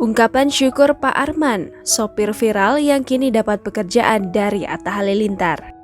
Ungkapan syukur Pak Arman, sopir viral yang kini dapat pekerjaan dari Atta Halilintar.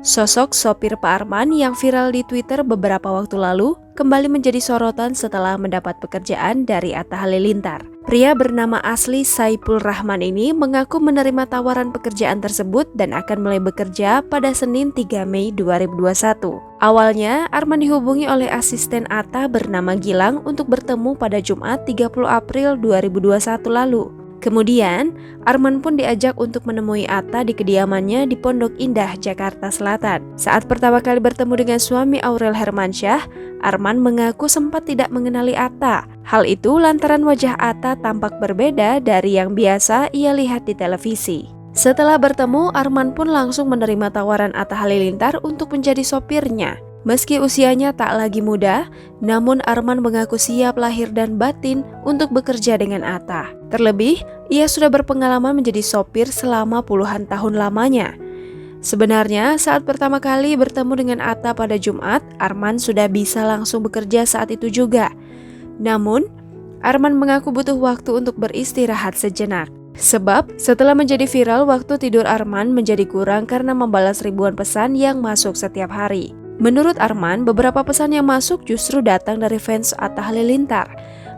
Sosok sopir Pak Arman yang viral di Twitter beberapa waktu lalu kembali menjadi sorotan setelah mendapat pekerjaan dari Atta Halilintar. Pria bernama asli Saipul Rahman ini mengaku menerima tawaran pekerjaan tersebut dan akan mulai bekerja pada Senin 3 Mei 2021. Awalnya, Arman dihubungi oleh asisten Atta bernama Gilang untuk bertemu pada Jumat 30 April 2021 lalu. Kemudian, Arman pun diajak untuk menemui Atta di kediamannya di Pondok Indah, Jakarta Selatan. Saat pertama kali bertemu dengan suami Aurel Hermansyah, Arman mengaku sempat tidak mengenali Atta. Hal itu lantaran wajah Atta tampak berbeda dari yang biasa ia lihat di televisi. Setelah bertemu, Arman pun langsung menerima tawaran Atta Halilintar untuk menjadi sopirnya. Meski usianya tak lagi muda, namun Arman mengaku siap lahir dan batin untuk bekerja dengan Atta. Terlebih, ia sudah berpengalaman menjadi sopir selama puluhan tahun lamanya. Sebenarnya, saat pertama kali bertemu dengan Atta pada Jumat, Arman sudah bisa langsung bekerja saat itu juga. Namun, Arman mengaku butuh waktu untuk beristirahat sejenak. Sebab, setelah menjadi viral, waktu tidur Arman menjadi kurang karena membalas ribuan pesan yang masuk setiap hari. Menurut Arman, beberapa pesan yang masuk justru datang dari fans Atta Halilintar.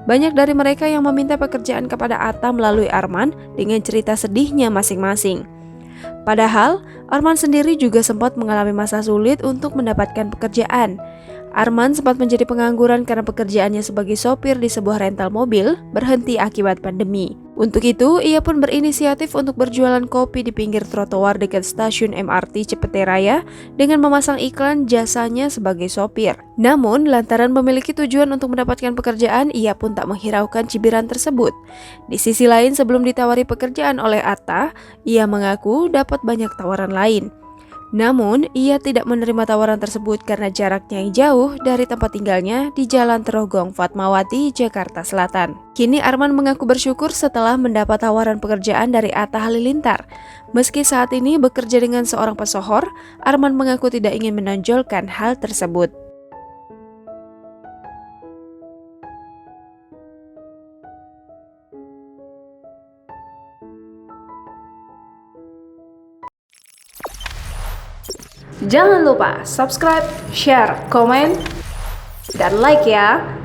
Banyak dari mereka yang meminta pekerjaan kepada Atta melalui Arman dengan cerita sedihnya masing-masing. Padahal, Arman sendiri juga sempat mengalami masa sulit untuk mendapatkan pekerjaan. Arman sempat menjadi pengangguran karena pekerjaannya sebagai sopir di sebuah rental mobil berhenti akibat pandemi. Untuk itu, ia pun berinisiatif untuk berjualan kopi di pinggir trotoar dekat stasiun MRT Cipete Raya dengan memasang iklan jasanya sebagai sopir. Namun, lantaran memiliki tujuan untuk mendapatkan pekerjaan, ia pun tak menghiraukan cibiran tersebut. Di sisi lain, sebelum ditawari pekerjaan oleh Atta, ia mengaku dapat banyak tawaran lain. Namun, ia tidak menerima tawaran tersebut karena jaraknya yang jauh dari tempat tinggalnya di Jalan Trogong Fatmawati, Jakarta Selatan. Kini Arman mengaku bersyukur setelah mendapat tawaran pekerjaan dari Atta Halilintar. Meski saat ini bekerja dengan seorang pesohor, Arman mengaku tidak ingin menonjolkan hal tersebut. Jangan lupa subscribe, share, komen, dan like ya!